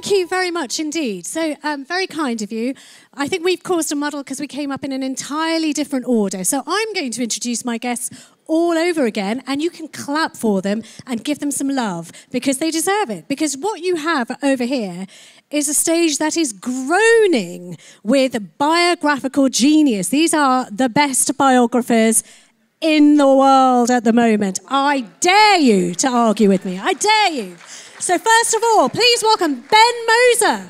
Thank you very much indeed. So, very kind of you. I think we've caused a muddle because we came up in an entirely different order. So I'm going to introduce my guests all over again, and you can clap for them and give them some love because they deserve it. Because what you have over here is a stage that is groaning with biographical genius. These are the best biographers in the world at the moment. I dare you to argue with me. I dare you. So first of all, please welcome Ben Moser,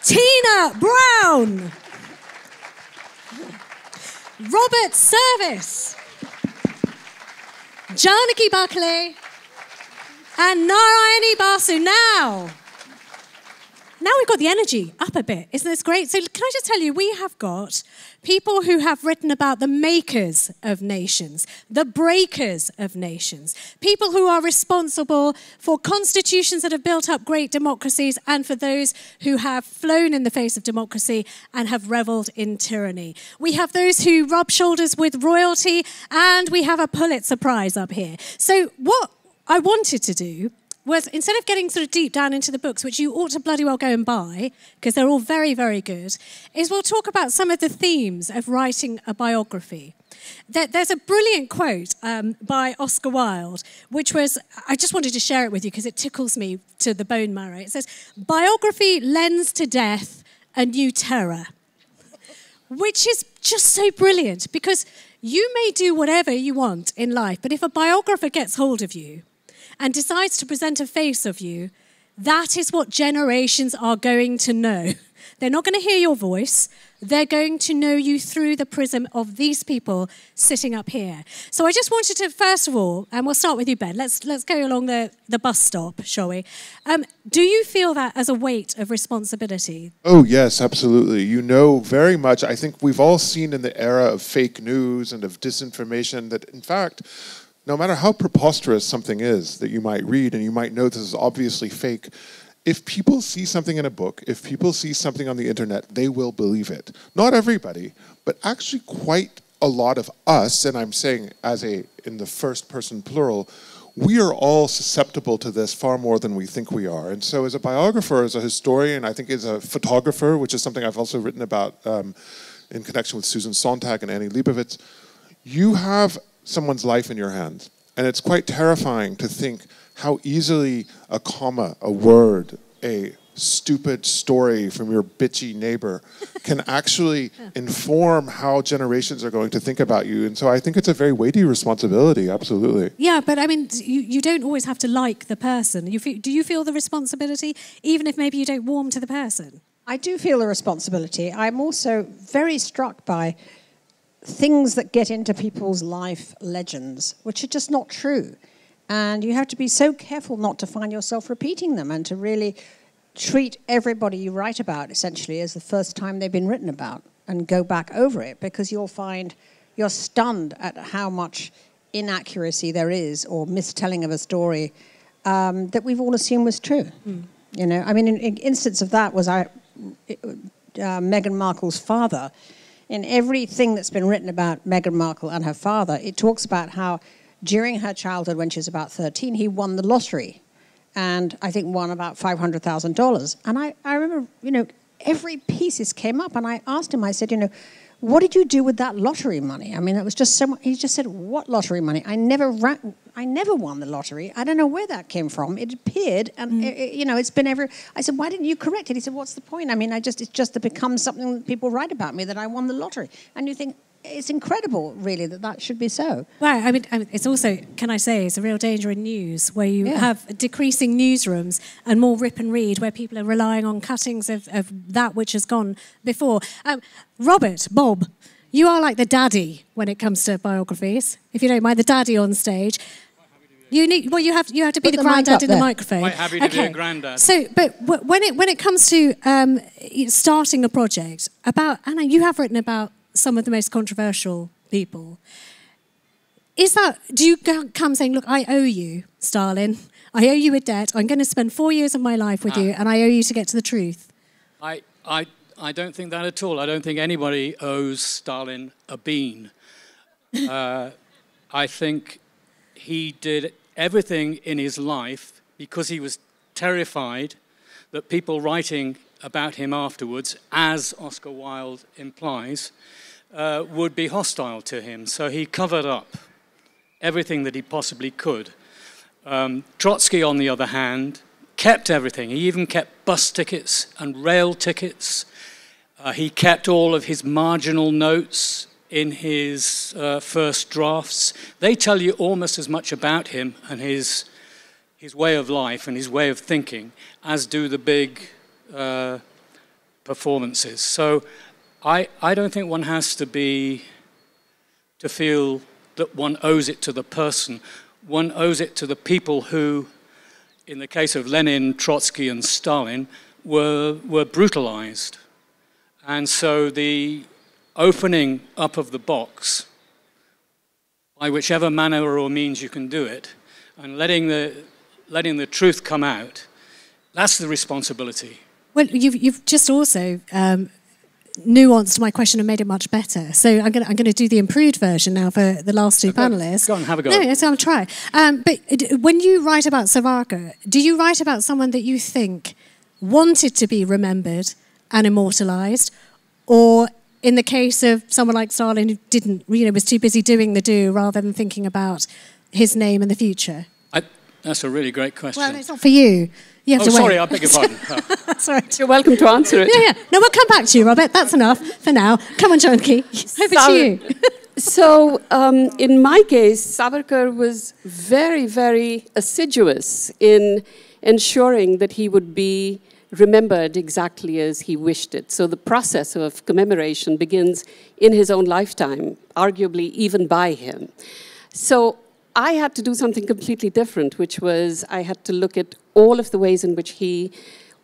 Tina Brown, Robert Service, Janaki Bakhle, and Narayani Basu. Now we've got the energy up a bit. Isn't this great? So can I just tell you, we have got people who have written about the makers of nations, the breakers of nations, people who are responsible for constitutions that have built up great democracies and for those who have flown in the face of democracy and have revelled in tyranny. We have those who rub shoulders with royalty, and we have a Pulitzer Prize up here. So what I wanted to do was, instead of getting sort of deep down into the books, which you ought to bloody well go and buy, because they're all very, very good, is we'll talk about some of the themes of writing a biography. There's a brilliant quote by Oscar Wilde, which was, I just wanted to share it with you because it tickles me to the bone marrow. It says, "Biography lends to death a new terror," which is just so brilliant, because you may do whatever you want in life, but if a biographer gets hold of you and decides to present a face of you, that is what generations are going to know. They're not going to hear your voice. They're going to know you through the prism of these people sitting up here. So I just wanted to, first of all, and we'll start with you, Ben. Let's go along the bus stop, shall we? Do you feel that as a weight of responsibility? Oh, yes, absolutely. You know very much. I think we've all seen in the era of fake news and of disinformation that, in fact, no matter how preposterous something is that you might read, and you might know this is obviously fake, if people see something in a book, if people see something on the internet, they will believe it. Not everybody, but actually quite a lot of us, and I'm saying in the first person plural, we are all susceptible to this far more than we think we are. And so as a biographer, as a historian, I think as a photographer, which is something I've also written about in connection with Susan Sontag and Annie Leibovitz, you have someone's life in your hands. And it's quite terrifying to think how easily a comma, a word, a stupid story from your bitchy neighbor can actually inform how generations are going to think about you. And so I think it's a very weighty responsibility, absolutely. Yeah, but I mean, you don't always have to like the person. Do you feel the responsibility, even if maybe you don't warm to the person? I do feel the responsibility. I'm also very struck by things that get into people's life legends, which are just not true. And you have to be so careful not to find yourself repeating them and to really treat everybody you write about essentially as the first time they've been written about and go back over it, because you'll find you're stunned at how much inaccuracy there is or mistelling of a story that we've all assumed was true. You know, I mean, an instance of that was Meghan Markle's father. In everything that's been written about Meghan Markle and her father, it talks about how during her childhood, when she was about 13, he won the lottery, and I think won about $500,000. And I remember, you know, every piece came up, and I asked him, I said, you know, what did you do with that lottery money? I mean, it was just so much. He just said, what lottery money? I never won the lottery. I don't know where that came from. It appeared, and you know, it's been ever. I said, why didn't you correct it? He said, what's the point? I mean, it's just to become something that people write about me that I won the lottery. And you think, it's incredible, really, that should be so. Right. I mean, it's also, can I say, it's a real danger in news where you have decreasing newsrooms and more rip and read, where people are relying on cuttings of that which has gone before. Bob, you are like the daddy when it comes to biographies, if you don't mind, the daddy on stage. You have to be the granddad in the microphone. Quite happy to be a granddad. So, but when it comes to starting a project, Anna, you have written about some of the most controversial people. Do you come saying, look, I owe you, Stalin. I owe you a debt. I'm going to spend 4 years of my life with you, and I owe you to get to the truth. I don't think that at all. I don't think anybody owes Stalin a bean. I think he did everything in his life because he was terrified that people writing about him afterwards, as Oscar Wilde implies, would be hostile to him. So he covered up everything that he possibly could. Trotsky, on the other hand, kept everything. He even kept bus tickets and rail tickets. He kept all of his marginal notes in his first drafts. They tell you almost as much about him and his way of life and his way of thinking as do the big performances. So I don't think one has to feel that one owes it to the person. One owes it to the people who, in the case of Lenin, Trotsky, and Stalin, were brutalized. And so the opening up of the box, by whichever manner or means you can do it, and letting the truth come out, that's the responsibility. Well, you've just also nuanced my question and made it much better. So I'm going to do the improved version now for the last two panelists. Go on, have a go. No, yes, I'll try. But when you write about Savarkar, do you write about someone that you think wanted to be remembered and immortalised, or in the case of someone like Stalin who didn't, was too busy doing the do rather than thinking about his name in the future? That's a really great question. Well, it's not for you. You have to wait. Sorry, I beg your pardon. That's right. You're welcome to answer it. Yeah. No, we'll come back to you, Robert. That's enough for now. Come on, Janaki. Over to you. So, in my case, Savarkar was very, very assiduous in ensuring that he would be remembered exactly as he wished it. So the process of commemoration begins in his own lifetime, arguably even by him. So I had to do something completely different, which was I had to look at all of the ways in which he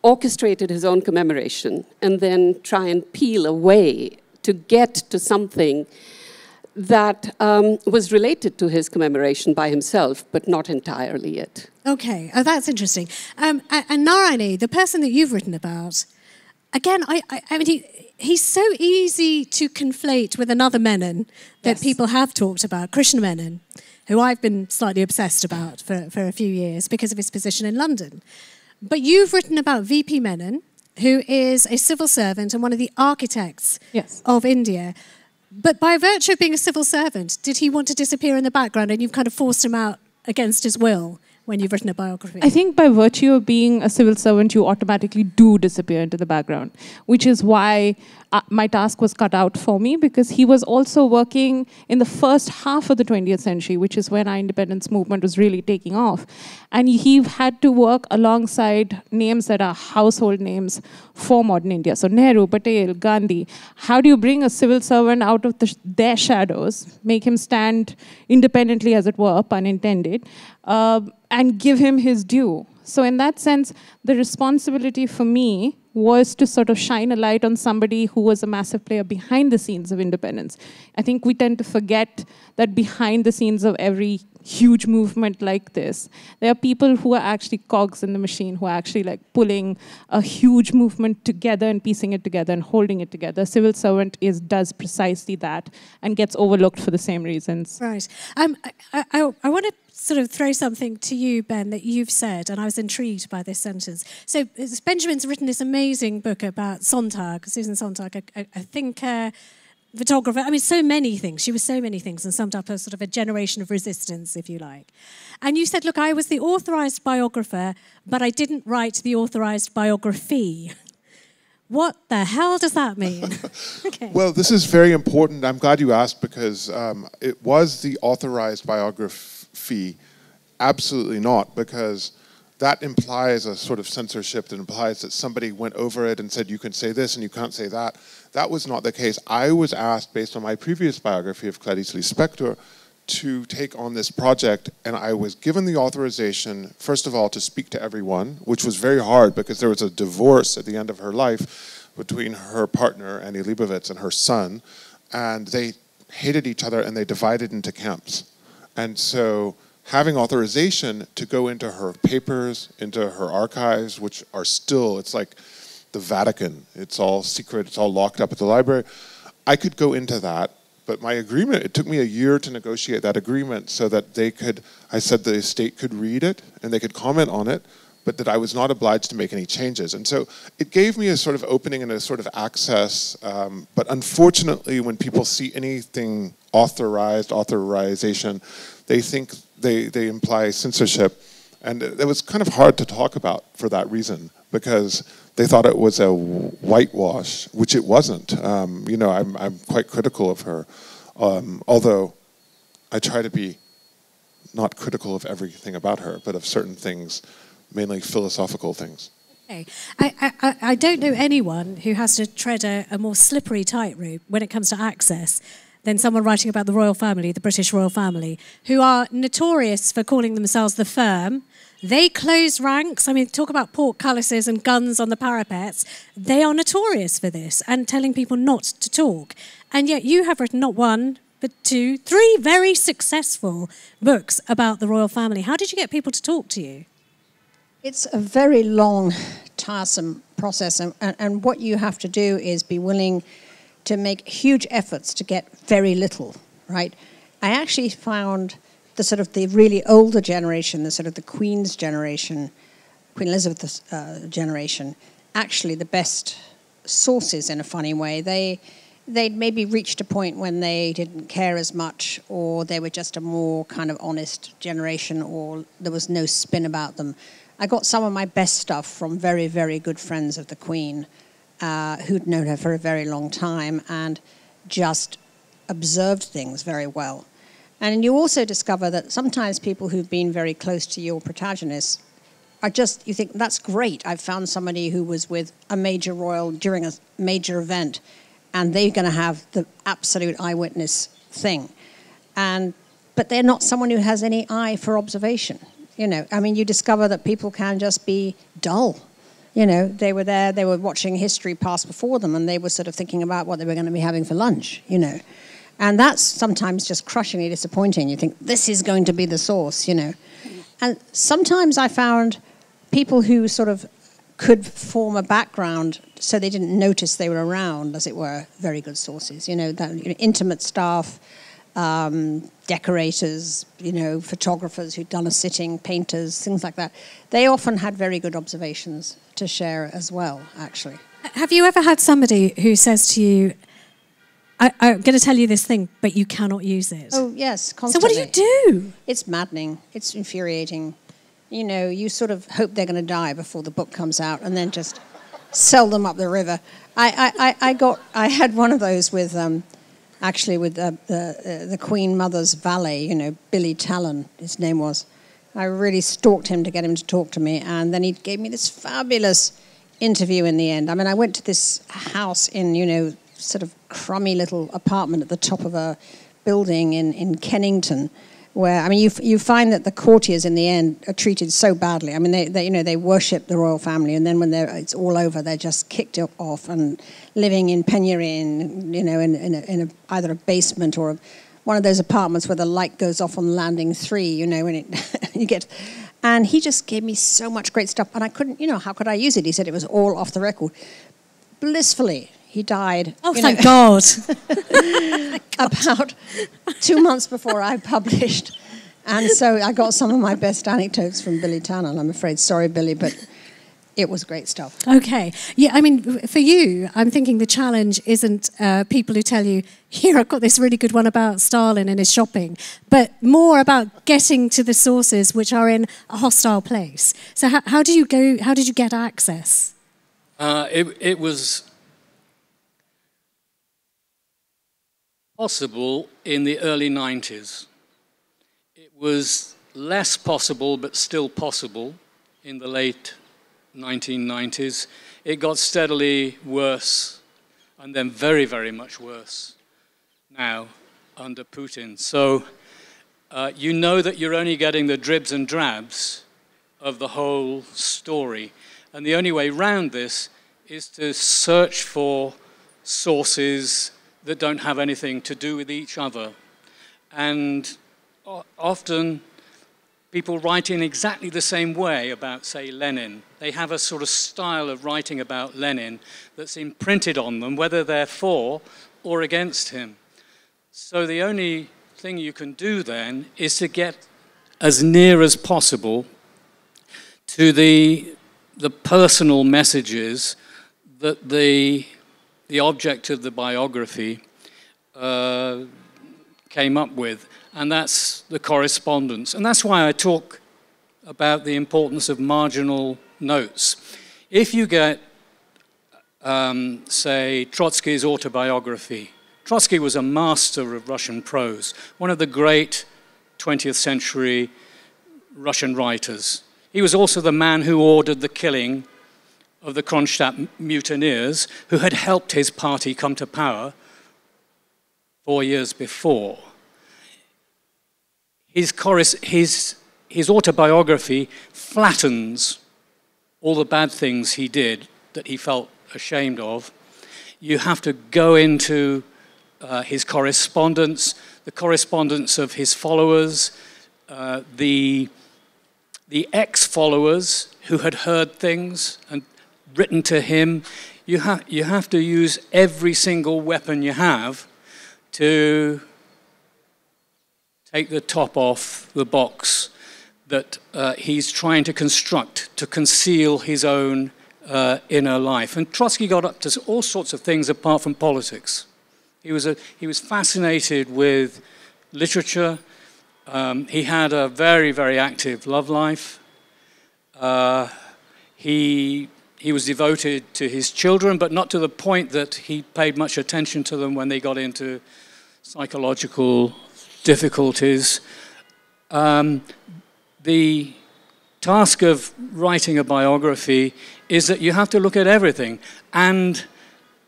orchestrated his own commemoration and then try and peel away to get to something that was related to his commemoration by himself, but not entirely it. Okay, that's interesting. And Narayani, the person that you've written about, again, I mean, he's so easy to conflate with another Menon that people have talked about, Krishna Menon, who I've been slightly obsessed about for a few years because of his position in London. But you've written about VP Menon, who is a civil servant and one of the architects of India. But by virtue of being a civil servant, did he want to disappear in the background and you've kind of forced him out against his will when you've written a biography? I think by virtue of being a civil servant, you automatically do disappear into the background, which is why my task was cut out for me, because he was also working in the first half of the 20th century, which is when our independence movement was really taking off. And he had to work alongside names that are household names for modern India. So Nehru, Patel, Gandhi. How do you bring a civil servant out of their shadows, make him stand independently, as it were, pun intended, and give him his due? So in that sense, the responsibility for me was to sort of shine a light on somebody who was a massive player behind the scenes of independence. I think we tend to forget that behind the scenes of every huge movement like this, there are people who are actually cogs in the machine, who are actually like pulling a huge movement together and piecing it together and holding it together. A civil servant does precisely that and gets overlooked for the same reasons. Right. I want to sort of throw something to you, Ben, that you've said, and I was intrigued by this sentence. So Benjamin's written this amazing book about Sontag, Susan Sontag, a thinker, photographer. I mean, so many things. She was so many things and summed up as sort of a generation of resistance, if you like. And you said, look, I was the authorised biographer, but I didn't write the authorised biography. What the hell does that mean? Okay. Well, this is very important. I'm glad you asked, because it was the authorized biography. Absolutely not, because that implies a sort of censorship that implies that somebody went over it and said you can say this and you can't say that. That was not the case. I was asked, based on my previous biography of Clarice Lispector, to take on this project, and I was given the authorization, first of all, to speak to everyone, which was very hard because there was a divorce at the end of her life between her partner, Annie Leibovitz, and her son, and they hated each other and they divided into camps. And so having authorization to go into her papers, into her archives, which are still, it's like the Vatican. It's all secret, it's all locked up at the library. I could go into that, but my agreement, it took me a year to negotiate that agreement so that they could, I said the estate could read it and they could comment on it, but that I was not obliged to make any changes. And so it gave me a sort of opening and a sort of access, but unfortunately when people see anything authorization, they think they imply censorship. And it was kind of hard to talk about for that reason, because they thought it was a whitewash, which it wasn't. You know, I'm quite critical of her, although I try to be not critical of everything about her, but of certain things, mainly philosophical things. Okay. I don't know anyone who has to tread a more slippery tightrope when it comes to access than someone writing about the royal family, the British royal family, who are notorious for calling themselves the firm. They close ranks. I mean, talk about portcullises and guns on the parapets. They are notorious for this and telling people not to talk. And yet you have written not one, but two, three very successful books about the royal family. How did you get people to talk to you? It's a very long, tiresome process. And what you have to do is be willing to make huge efforts to get very little, right? I actually found the sort of the really older generation, the sort of the Queen's generation, Queen Elizabeth's generation, actually the best sources in a funny way. They'd maybe reached a point when they didn't care as much, or they were just a more kind of honest generation, or there was no spin about them. I got some of my best stuff from very, very good friends of the Queen who'd known her for a very long time and just observed things very well. And you also discover that sometimes people who've been very close to your protagonists are just, you think, that's great. I've found somebody who was with a major royal during a major event, and they're going to have the absolute eyewitness thing. But they're not someone who has any eye for observation. You know, I mean, you discover that people can just be dull. You know, they were there, they were watching history pass before them, and they were sort of thinking about what they were going to be having for lunch, you know. And that's sometimes just crushingly disappointing. You think, this is going to be the source, you know. And sometimes I found people who sort of could form a background so they didn't notice they were around, as it were, very good sources. You know, intimate staff, decorators, you know, photographers who'd done a sitting, painters, things like that. They often had very good observations to share as well, actually. Have you ever had somebody who says to you, I'm going to tell you this thing, but you cannot use it? Oh, yes, constantly. So what do you do? It's maddening. It's infuriating. You know, you sort of hope they're going to die before the book comes out and then just sell them up the river. I had one of those with, actually with the Queen Mother's valet, you know, Billy Talon, his name was. I really stalked him to get him to talk to me, and then he gave me this fabulous interview in the end. I mean, I went to this house in, you know, sort of crummy little apartment at the top of a building in Kennington, where, I mean, you find that the courtiers in the end are treated so badly. I mean, they you know, they worship the royal family, and then when it's all over, they're just kicked off and living in penury, you know, in either a basement or one of those apartments where the light goes off on landing 3, you know, when you get. And he just gave me so much great stuff, and I couldn't, you know, how could I use it? He said it was all off the record. Blissfully, he died. Oh, thank God. About 2 months before I published. And so I got some of my best anecdotes from Billy Talon, I'm afraid. Sorry, Billy, but it was great stuff. Okay. Yeah, I mean, for you, I'm thinking the challenge isn't people who tell you, here, I've got this really good one about Stalin and his shopping, but more about getting to the sources which are in a hostile place. So how did you get access? It was possible in the early 90s. It was less possible, but still possible, in the late 1990s. It got steadily worse, and then very, very much worse now under Putin. So you know that you're only getting the dribs and drabs of the whole story. And the only way around this is to search for sources that don't have anything to do with each other. And often people write in exactly the same way about, say, Lenin. They have a sort of style of writing about Lenin that's imprinted on them, whether they're for or against him. So the only thing you can do then is to get as near as possible to the personal messages that the object of the biography came up with, and that's the correspondence. And that's why I talk about the importance of marginal notes. If you get, say, Trotsky's autobiography, Trotsky was a master of Russian prose, one of the great 20th century Russian writers. He was also the man who ordered the killing of the Kronstadt mutineers, who had helped his party come to power 4 years before. His autobiography flattens all the bad things he did that he felt ashamed of. You have to go into his correspondence, the correspondence of his followers, the ex-followers who had heard things and written to him. You have to use every single weapon you have to take the top off the box that he's trying to construct to conceal his own inner life. And Trotsky got up to all sorts of things apart from politics. He was fascinated with literature. He had a very, very active love life. He was devoted to his children, but not to the point that he paid much attention to them when they got into psychological difficulties. The task of writing a biography is that you have to look at everything, and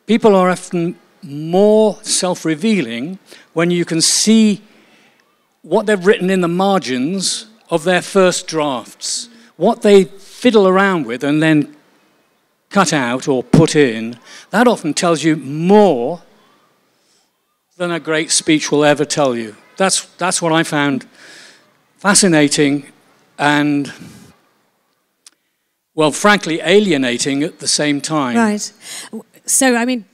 people are often more self-revealing when you can see what they've written in the margins of their first drafts, what they fiddle around with and then cut out or put in. That often tells you more than a great speech will ever tell you. That's what I found fascinating and, well, frankly, alienating at the same time. Right. So, I mean,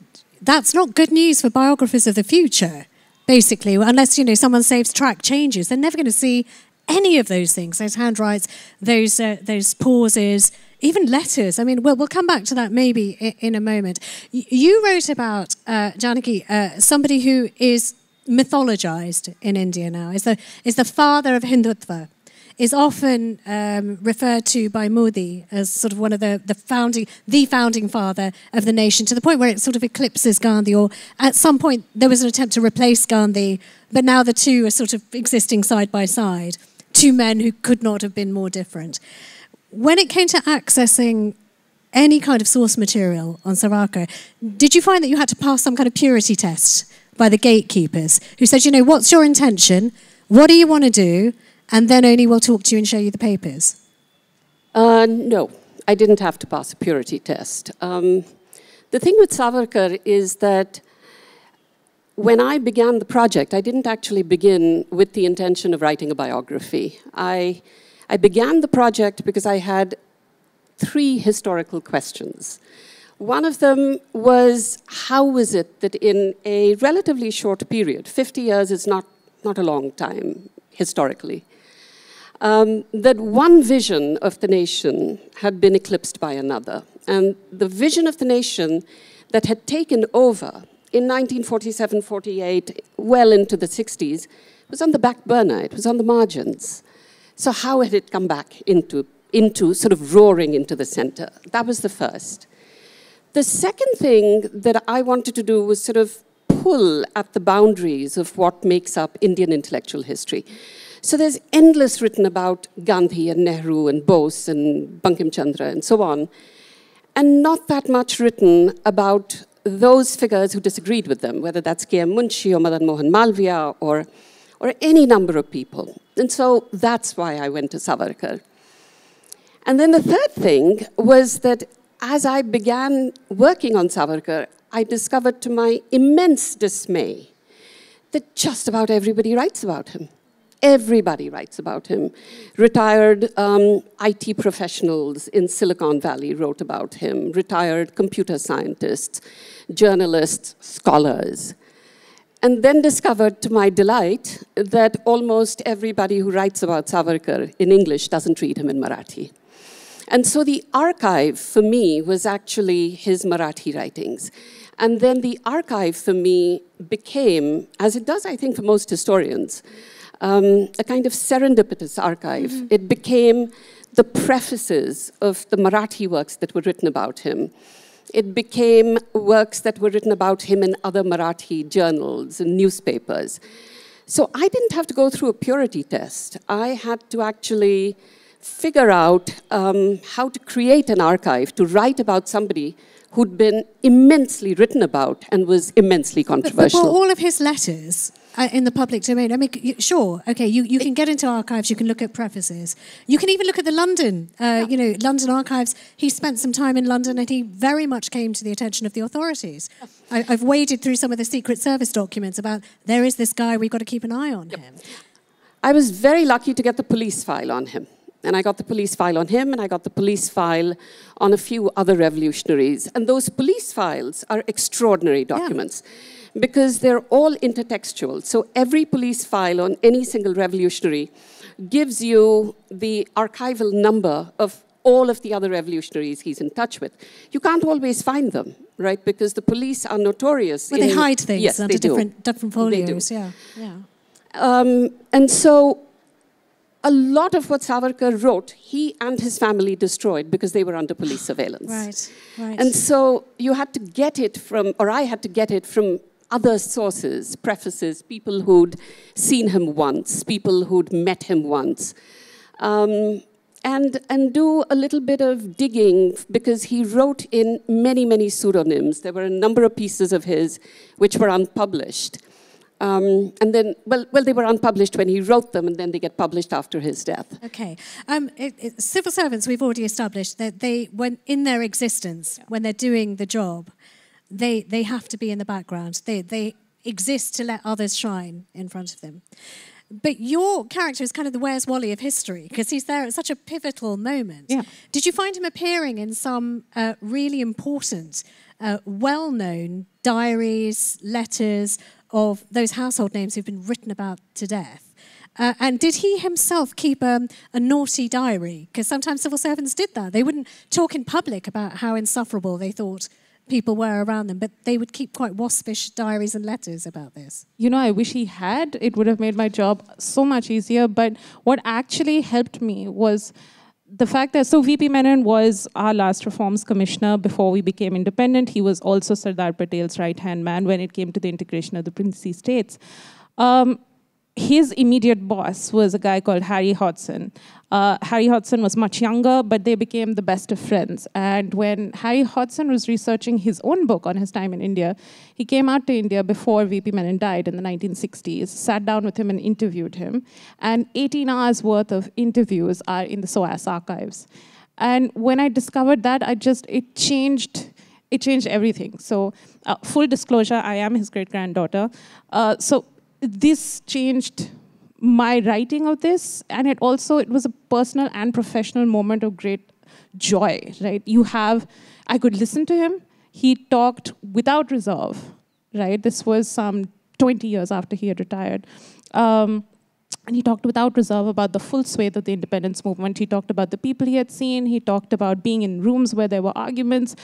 that's not good news for biographers of the future, basically, unless, someone saves track changes. They're never going to see any of those things, those handwrites, those pauses, even letters. I mean, we'll come back to that maybe in a moment. You wrote about, Janaki, somebody who is mythologized in India now, is the father of Hindutva, is often referred to by Modi as sort of one of the founding father of the nation, to the point where it sort of eclipses Gandhi, or at some point there was an attempt to replace Gandhi, but now the two are sort of existing side by side, two men who could not have been more different. When it came to accessing any kind of source material on Savarkar, did you find that you had to pass some kind of purity test by the gatekeepers who said, what's your intention? What do you want to do? And then only we'll talk to you and show you the papers? No, I didn't have to pass a purity test. The thing with Savarkar is that when I began the project, I didn't actually begin with the intention of writing a biography. I began the project because I had 3 historical questions. One of them was, how was it that in a relatively short period, 50 years is not a long time historically, that one vision of the nation had been eclipsed by another. And the vision of the nation that had taken over in 1947-48, well into the 60s, was on the back burner, it was on the margins. So how had it come back into sort of roaring into the center? That was the first. The second thing that I wanted to do was sort of pull at the boundaries of what makes up Indian intellectual history. So there's endless written about Gandhi and Nehru and Bose and Bankim Chandra and so on, and not that much written about those figures who disagreed with them, whether that's K.M. Munshi or Madan Mohan Malviya or any number of people. And so that's why I went to Savarkar. And then the third thing was that as I began working on Savarkar, I discovered to my immense dismay that just about everybody writes about him. Everybody writes about him. Retired IT professionals in Silicon Valley wrote about him. Retired computer scientists, journalists, scholars. And then discovered, to my delight, that almost everybody who writes about Savarkar in English doesn't read him in Marathi. And so the archive for me was actually his Marathi writings. And then the archive for me became, as it does I think for most historians, a kind of serendipitous archive. Mm-hmm. It became the prefaces of the Marathi works that were written about him. It became works that were written about him in other Marathi journals and newspapers. So I didn't have to go through a purity test. I had to actually figure out how to create an archive, to write about somebody who'd been immensely written about and was immensely controversial. But all of his letters in the public domain, I mean, sure, okay, you can get into archives, you can look at prefaces. You can even look at the London, London archives. He spent some time in London and he very much came to the attention of the authorities. I've waded through some of the Secret Service documents about, there is this guy, we've got to keep an eye on him. I was very lucky to get the police file on him. And I got the police file on him, and I got the police file on a few other revolutionaries. And those police files are extraordinary documents because they're all intertextual. So every police file on any single revolutionary gives you the archival number of all of the other revolutionaries he's in touch with. You can't always find them, right? Because the police are notorious. Well, they hide things under different folios. Yeah. And so a lot of what Savarkar wrote, he and his family destroyed because they were under police surveillance. Right. And so you had to get it from, or I had to get it from other sources, prefaces, people who'd seen him once, people who'd met him once, and do a little bit of digging because he wrote in many, many pseudonyms. There were a number of pieces of his which were unpublished. And then, well, they were unpublished when he wrote them, and then they get published after his death. Okay. Civil servants, we've already established that when in their existence, when they're doing the job, they have to be in the background. They exist to let others shine in front of them. But your character is kind of the Where's Wally of history, because he's there at such a pivotal moment. Yeah. Did you find him appearing in some really important, well-known diaries, letters of those household names who've been written about to death? And did he himself keep a naughty diary? Because sometimes civil servants did that. They wouldn't talk in public about how insufferable they thought people were around them, but they would keep quite waspish diaries and letters about this. You know, I wish he had. It would have made my job so much easier. But what actually helped me was the fact that, so VP Menon was our last reforms commissioner before we became independent. He was also Sardar Patel's right-hand man when it came to the integration of the princely states. His immediate boss was a guy called Harry Hodgson. Harry Hodgson was much younger, but they became the best of friends. And when Harry Hodgson was researching his own book on his time in India, he came out to India before VP Menon died in the 1960s, sat down with him and interviewed him. And 18 hours worth of interviews are in the SOAS archives. And when I discovered that, it changed everything. So full disclosure, I am his great-granddaughter. So this changed my writing of this, and it was a personal and professional moment of great joy, right? I could listen to him. He talked without reserve, right? This was some 20 years after he had retired. And he talked without reserve about the full swathe of the independence movement. He talked about the people he had seen. He talked about being in rooms where there were arguments.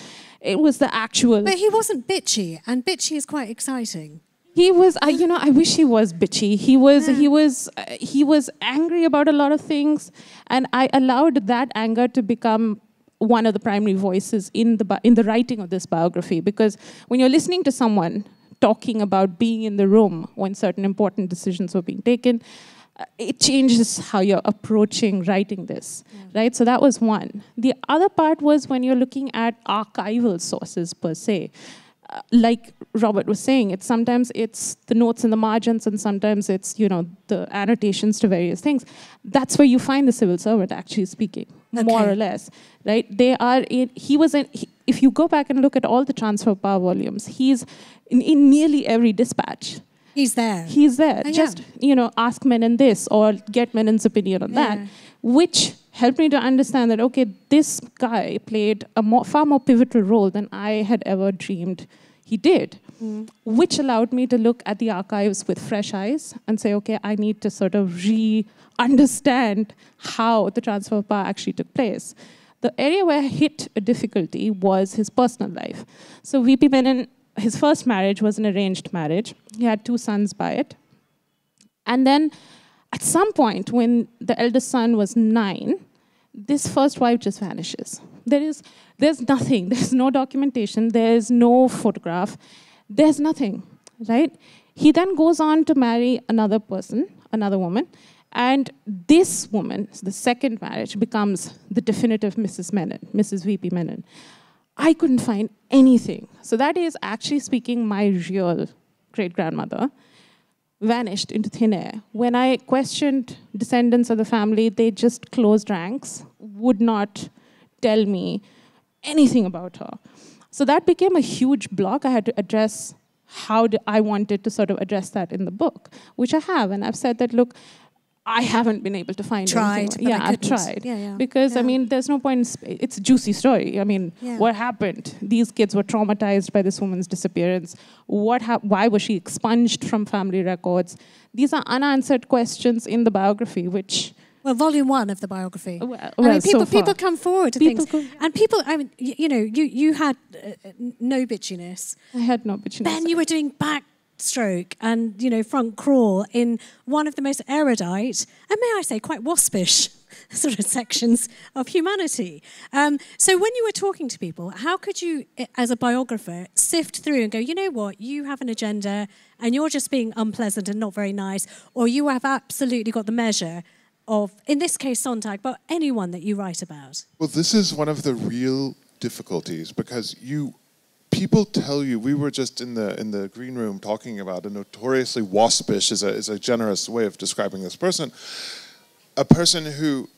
It was the actual... But he wasn't bitchy, and bitchy is quite exciting. He was, I wish he was bitchy. He was angry about a lot of things, and I allowed that anger to become one of the primary voices in the writing of this biography. Because when you're listening to someone talking about being in the room when certain important decisions were being taken, it changes how you're approaching writing this, right? So that was one. The other part was when you're looking at archival sources per se. Like Robert was saying, sometimes it's the notes in the margins, and sometimes it's, the annotations to various things. That's where you find the civil servant actually speaking, more or less, right? If you go back and look at all the transfer power volumes, he's in nearly every dispatch. He's there. Just, ask Menon this or get Menon's opinion on that, which helped me to understand that, okay, this guy played a far more pivotal role than I had ever dreamed he did, which allowed me to look at the archives with fresh eyes and say, okay, I need to sort of understand how the transfer of power actually took place. The area where I hit a difficulty was his personal life. So VP Menon, his first marriage was an arranged marriage. He had 2 sons by it. And then at some point, when the eldest son was 9, this first wife just vanishes. There's nothing. There's no documentation. There's no photograph. There's nothing, right? He then goes on to marry another person, another woman, and this woman, the second marriage, becomes the definitive Mrs. Menon, Mrs. VP Menon. I couldn't find anything. So that is, actually speaking, my real great-grandmother vanished into thin air. When I questioned descendants of the family, they just closed ranks, would not tell me anything about her. So that became a huge block. I had to address I wanted to sort of address that in the book, which I have. And I've said that, look, I haven't been able to find anything. Yeah, I've tried. Because, I mean, there's no point it's a juicy story. I mean, what happened? These kids were traumatized by this woman's disappearance. Why was she expunged from family records? These are unanswered questions in the biography, which... Well, volume 1 of the biography. Well, I mean, so people come forward to things. And people, I mean, you know, you had no bitchiness. I had no bitchiness. Then you were doing backstroke and, you know, front crawl in one of the most erudite, and may I say, quite waspish sort of sections of humanity. So when you were talking to people, how could you, as a biographer, sift through and go, you know what, you have an agenda and you're just being unpleasant and not very nice, or you have absolutely got the measure of, in this case, Sontag, but anyone that you write about? Well, this is one of the real difficulties, because people tell you, we were just in the green room talking about a notoriously waspish is a generous way of describing this person, a person who,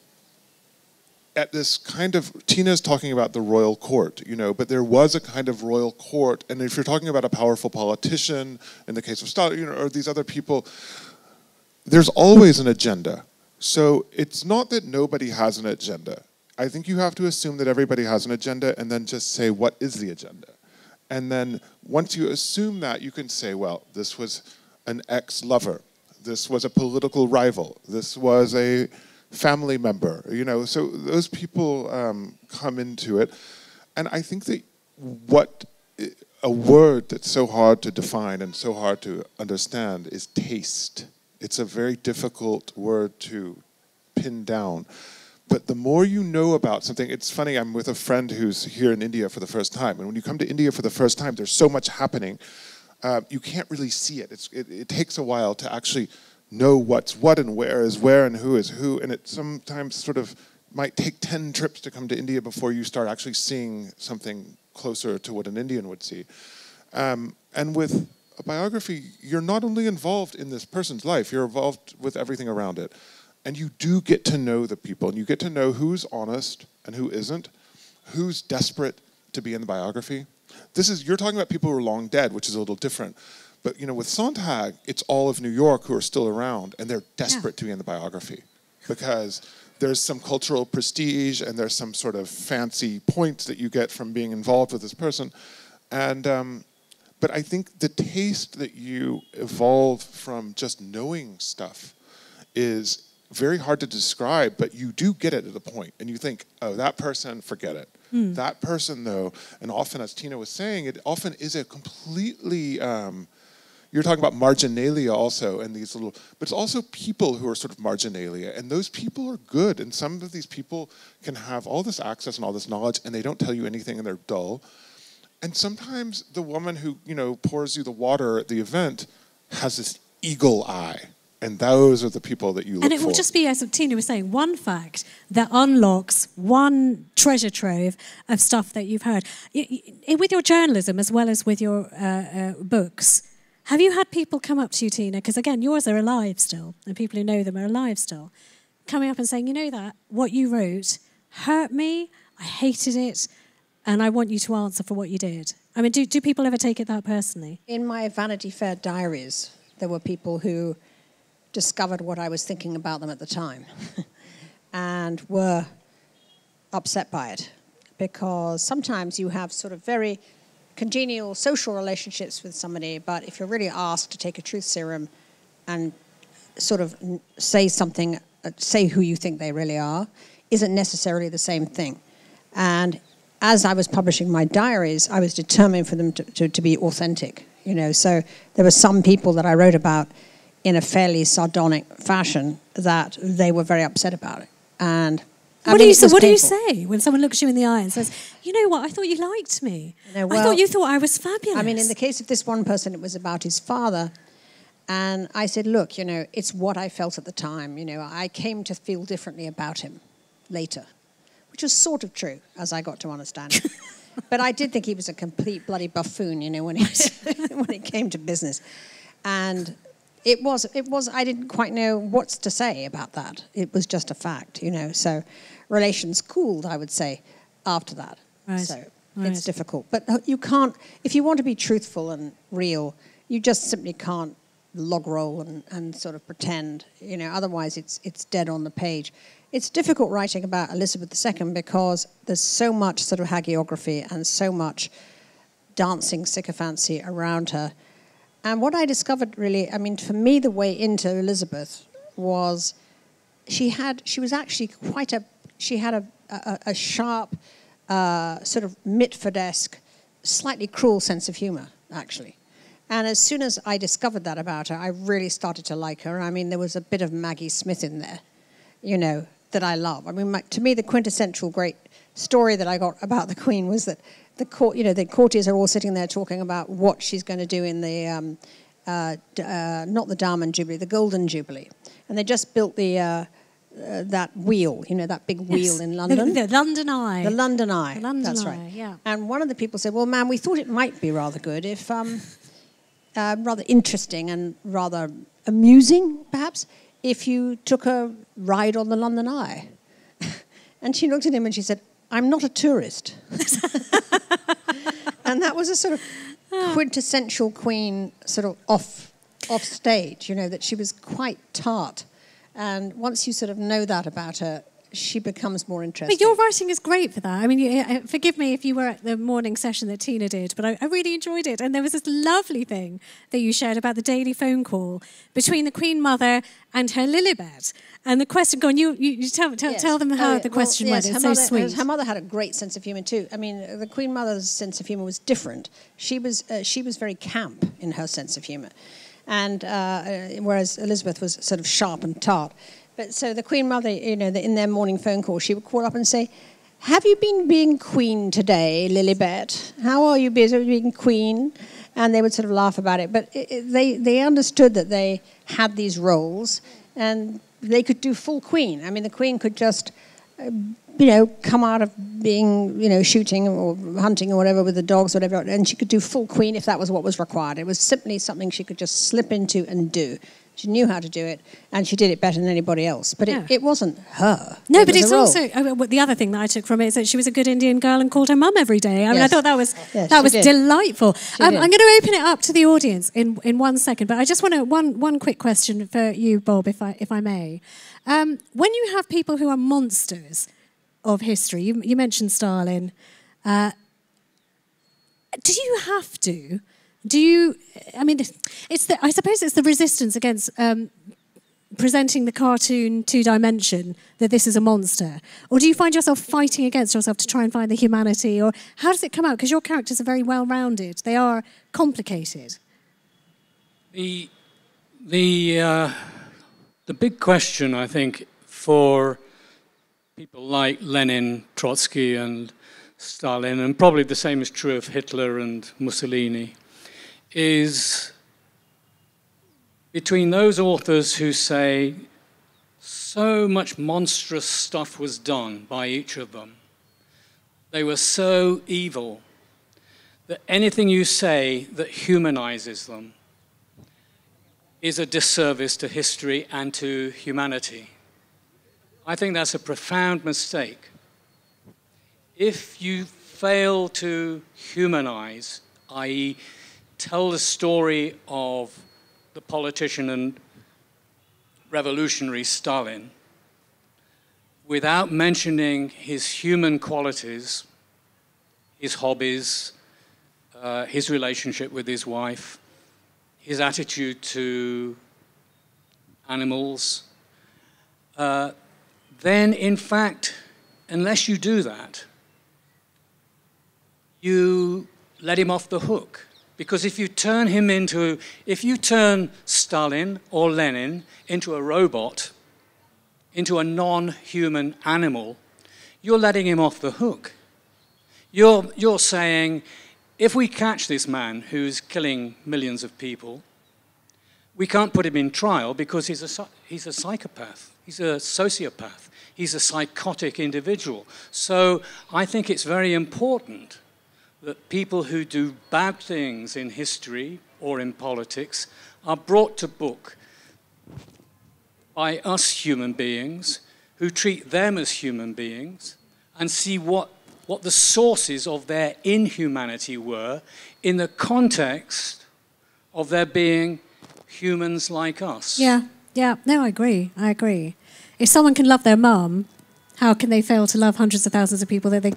at this kind of, Tina's talking about the royal court, you know, but there was a kind of royal court, and if you're talking about a powerful politician, in the case of Stalin, you know, or these other people, there's always an agenda. So it's not that nobody has an agenda. I think you have to assume that everybody has an agenda and then just say, what is the agenda? And then once you assume that, you can say, well, this was an ex-lover. This was a political rival. This was a family member. You know, so those people come into it. And I think that a word that's so hard to define and so hard to understand is taste. It's a very difficult word to pin down. But the more you know about something, it's funny, I'm with a friend who's here in India for the first time. And when you come to India for the first time, there's so much happening. You can't really see it. It takes a while to actually know what's what and where is where and who is who. And it sometimes sort of might take 10 trips to come to India before you start actually seeing something closer to what an Indian would see. And with a biography, you're not only involved in this person's life, you're involved with everything around it. And you do get to know the people, and you get to know who's honest and who isn't, who's desperate to be in the biography. You're talking about people who are long dead, which is a little different. But you know, with Sontag, it's all of New York who are still around, and they're desperate to be in the biography because there's some cultural prestige and there's some sort of fancy points that you get from being involved with this person. And but I think the taste that you evolve from just knowing stuff is very hard to describe, but you do get it at a point, and you think, oh, that person, forget it. That person, though, and often, as Tina was saying, it often is a completely, you're talking about marginalia also, and these little, but it's also people who are sort of marginalia, and those people are good, and some of these people can have all this access and all this knowledge, and they don't tell you anything, and they're dull. And sometimes the woman who, you know, pours you the water at the event has this eagle eye. And those are the people that you look for. And it will just be, as Tina was saying, one fact that unlocks one treasure trove of stuff that you've heard. With your journalism as well as with your books, have you had people come up to you, Tina, because again, yours are alive still, and people who know them are alive still, coming up and saying, you know that, what you wrote hurt me, I hated it, and I want you to answer for what you did. I mean, do people ever take it that personally? In my Vanity Fair diaries, there were people who discovered what I was thinking about them at the time and were upset by it, because sometimes you have sort of very congenial social relationships with somebody, but if you're really asked to take a truth serum and sort of say something, say who you think they really are, isn't necessarily the same thing. And as I was publishing my diaries, I was determined for them to be authentic, you know. So there were some people that I wrote about in a fairly sardonic fashion that they were very upset about it. And what do you say when someone looks you in the eye and says, you know what, I thought you liked me. I thought you thought I was fabulous. I mean, in the case of this one person, it was about his father. And I said, look, you know, it's what I felt at the time. You know, I came to feel differently about him later, which was sort of true, as I got to understand. But I did think he was a complete bloody buffoon, you know, when when it came to business. And it was, I didn't quite know what to say about that. It was just a fact, you know. So relations cooled, I would say, after that. Right. So it's difficult. But you can't, if you want to be truthful and real, you just simply can't log roll and sort of pretend, you know, otherwise it's dead on the page. It's difficult writing about Elizabeth II because there's so much sort of hagiography and so much dancing sycophancy around her. And what I discovered really, I mean, for me, the way into Elizabeth was she was actually quite she had a sharp, sort of Mitfordesque, slightly cruel sense of humor, actually. And as soon as I discovered that about her, I really started to like her. I mean, there was a bit of Maggie Smith in there, you know, that I love. I mean, to me, the quintessential great story that I got about the Queen was that the courtiers are all sitting there talking about what she's going to do in the, not the Diamond Jubilee, the Golden Jubilee. And they just built that wheel, you know, that big wheel in London. The London Eye. The London Eye. The London That's Eye, right. yeah. And one of the people said, well, ma'am, we thought it might be rather good if... rather interesting and rather amusing, perhaps, if you took a ride on the London Eye. And she looked at him and she said, I'm not a tourist. And that was a sort of quintessential Queen sort of off stage, you know, that she was quite tart. And once you sort of know that about her, she becomes more interesting. But your writing is great for that. I mean, forgive me if you were at the morning session that Tina did, but I really enjoyed it. And there was this lovely thing that you shared about the daily phone call between the Queen Mother and her Lilibet. And the question, go on, you tell them how the question went. It's so sweet. Her mother had a great sense of humour too. I mean, the Queen Mother's sense of humour was different. She was very camp in her sense of humour, and whereas Elizabeth was sort of sharp and tart. But so the Queen Mother, you know, in their morning phone call, she would call up and say, have you been being Queen today, Lilibet? How are you being Queen? And they would sort of laugh about it. But they understood that they had these roles and they could do full Queen. I mean, the Queen could just, you know, come out of being, you know, shooting or hunting or whatever with the dogs, whatever, and she could do full Queen if that was what was required. It was simply something she could just slip into and do. She knew how to do it, and she did it better than anybody else. But it wasn't her. No, but it's also the other thing that I took from it is that she was a good Indian girl and called her mum every day. I mean, I thought that was delightful. I'm going to open it up to the audience in 1 second, but I just want one quick question for you, Bob, if I may. When you have people who are monsters of history, you mentioned Stalin. Do you have to? I mean, I suppose it's the resistance against presenting the cartoon two-dimension that this is a monster. Or do you find yourself fighting against yourself to try and find the humanity? Or how does it come out? Because your characters are very well-rounded. They are complicated. The big question, I think, for people like Lenin, Trotsky, and Stalin, and probably the same is true of Hitler and Mussolini, is between those authors who say so much monstrous stuff was done by each of them. They were so evil that anything you say that humanizes them is a disservice to history and to humanity. I think that's a profound mistake. If you fail to humanize, i.e., tell the story of the politician and revolutionary Stalin without mentioning his human qualities, his hobbies, his relationship with his wife, his attitude to animals, then in fact, unless you do that, you let him off the hook. Because if you turn Stalin or Lenin into a robot, into a non-human animal, you're letting him off the hook. You're saying, if we catch this man who's killing millions of people, we can't put him in trial because he's a psychopath, he's a sociopath, he's a psychotic individual. So I think it's very important that people who do bad things in history or in politics are brought to book by us human beings who treat them as human beings and see what the sources of their inhumanity were in the context of their being humans like us. Yeah. No, I agree. If someone can love their mum, how can they fail to love hundreds of thousands of people that they,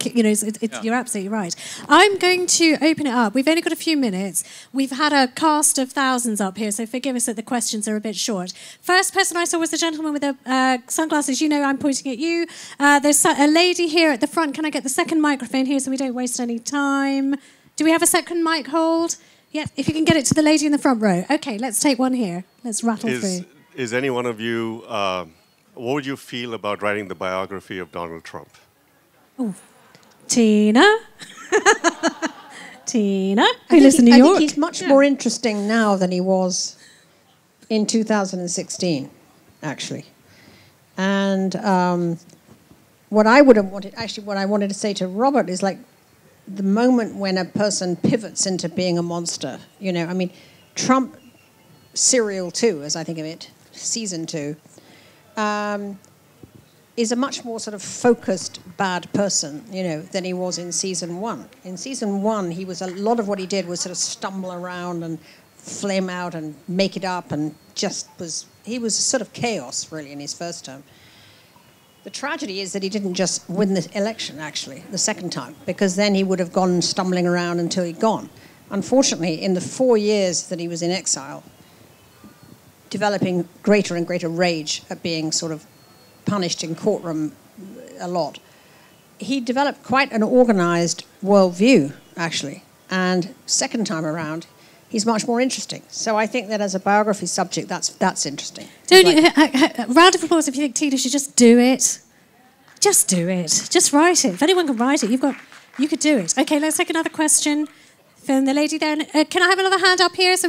you're absolutely right. I'm going to open it up. We've only got a few minutes. We've had a cast of thousands up here, so forgive us that the questions are a bit short. First person I saw was the gentleman with the sunglasses. You know I'm pointing at you. There's a lady here at the front. Can I get the second microphone here so we don't waste any time? Do we have a second mic hold? Yeah, if you can get it to the lady in the front row. Okay, let's take one here. Let's rattle through. Is any one of you... what would you feel about writing the biography of Donald Trump? Oh, Tina? Tina, who lives in New York? I think he's much more interesting now than he was in 2016, actually. And what I wanted to say to Robert is like the moment when a person pivots into being a monster. Trump Serial 2, as I think of it, season 2. Is a much more sort of focused bad person, than he was in season 1. In season 1, a lot of what he did was sort of stumble around and flame out and make it up, and he was sort of chaos really in his first term. The tragedy is that he didn't just win the election, actually, the second time, because then he would have gone stumbling around until he'd gone. Unfortunately, in the 4 years that he was in exile, developing greater and greater rage at being sort of punished in courtroom a lot, he developed quite an organized worldview, actually. And second time around, he's much more interesting. So I think that as a biography subject, that's interesting. Round of applause if you think Tina should just do it. Just do it. Just write it. If anyone can write it, you could do it. Okay, let's take another question. From the lady there. Can I have another hand up here so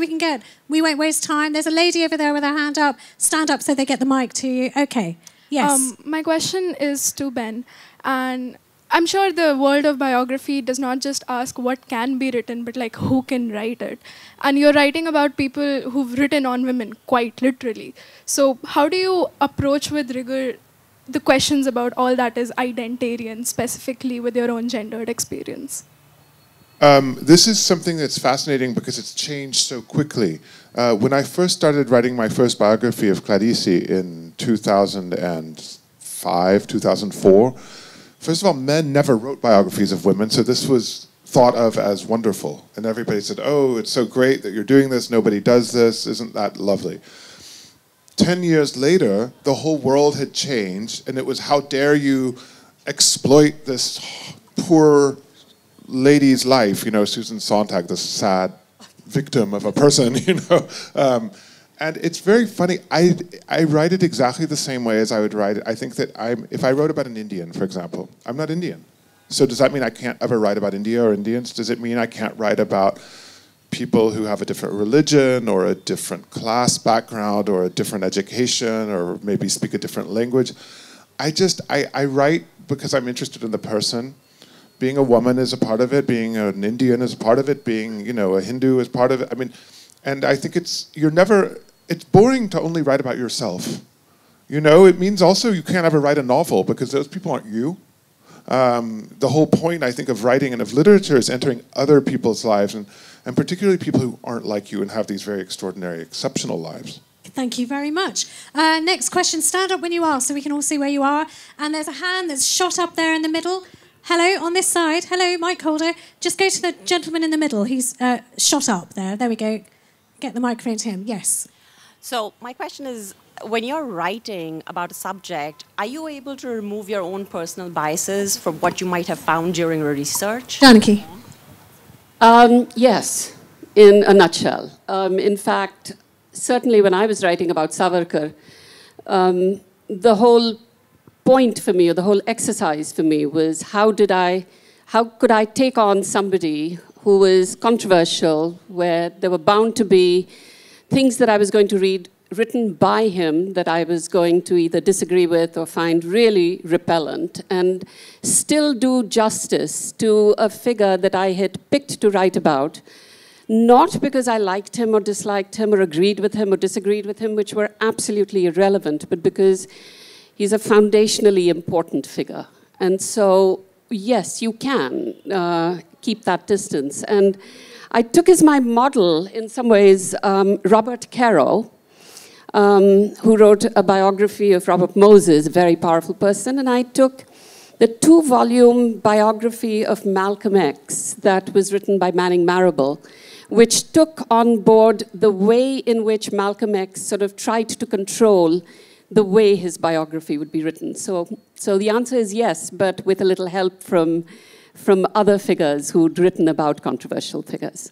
we won't waste time? There's a lady over there with her hand up. Stand up so they get the mic to you. Okay. Yes. My question is to Ben. And I'm sure the world of biography does not just ask what can be written, but like who can write it. And you're writing about people who've written on women, quite literally. So how do you approach with rigor the questions about all that is identitarian, specifically with your own gendered experience? This is something that's fascinating because it's changed so quickly. When I first started writing my first biography of Clarice in 2005, 2004, first of all, men never wrote biographies of women, so this was thought of as wonderful. And everybody said, oh, it's so great that you're doing this, nobody does this, isn't that lovely? 10 years later, the whole world had changed, and it was, how dare you exploit this poor lady's life, Susan Sontag, the sad victim of a person, and it's very funny. I write it exactly the same way as I would write it. I think that if I wrote about an Indian, for example, I'm not Indian. So does that mean I can't ever write about India or Indians? Does it mean I can't write about people who have a different religion or a different class background or a different education or maybe speak a different language? I write because I'm interested in the person. Being a woman is a part of it. Being an Indian is a part of it. Being, a Hindu is part of it. I mean, and I think it's boring to only write about yourself. It means also you can't ever write a novel because those people aren't you. The whole point, I think, of writing and of literature is entering other people's lives, and particularly people who aren't like you and have these very extraordinary, exceptional lives. Thank you very much. Next question. Stand up when you are so we can all see where you are. And there's a hand that's shot up there in the middle. Hello, on this side. Hello, mic holder. Just go to the gentleman in the middle. He's shot up there. There we go. Get the microphone to him. Yes. So my question is, when you're writing about a subject, are you able to remove your own personal biases from what you might have found during your research? Janaki. Yes, in a nutshell. In fact, certainly when I was writing about Savarkar, the whole point for me, or the whole exercise for me, was how could I take on somebody who was controversial, where there were bound to be things that I was going to read written by him that I was going to either disagree with or find really repellent, and still do justice to a figure that I had picked to write about, not because I liked him or disliked him or agreed with him or disagreed with him, which were absolutely irrelevant, but because he's a foundationally important figure. And so, yes, you can keep that distance. And I took as my model, in some ways, Robert Caro, who wrote a biography of Robert Moser, a very powerful person, and I took the 2-volume biography of Malcolm X that was written by Manning Marable, which took on board the way in which Malcolm X sort of tried to control the way his biography would be written. So the answer is yes, but with a little help from other figures who'd written about controversial figures.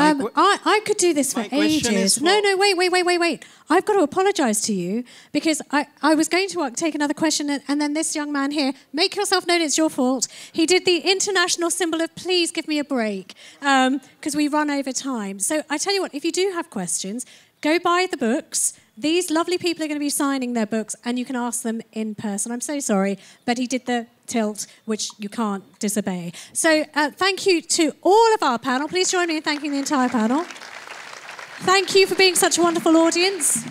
I could do this for ages. No, wait. I've got to apologise to you because I was going to take another question and then this young man here, make yourself known, it's your fault. He did the international symbol of please give me a break because we run over time. So I tell you what, if you do have questions, go buy the books. These lovely people are going to be signing their books and you can ask them in person. I'm so sorry, but he did the tilt, which you can't disobey. So thank you to all of our panel. Please join me in thanking the entire panel. Thank you for being such a wonderful audience.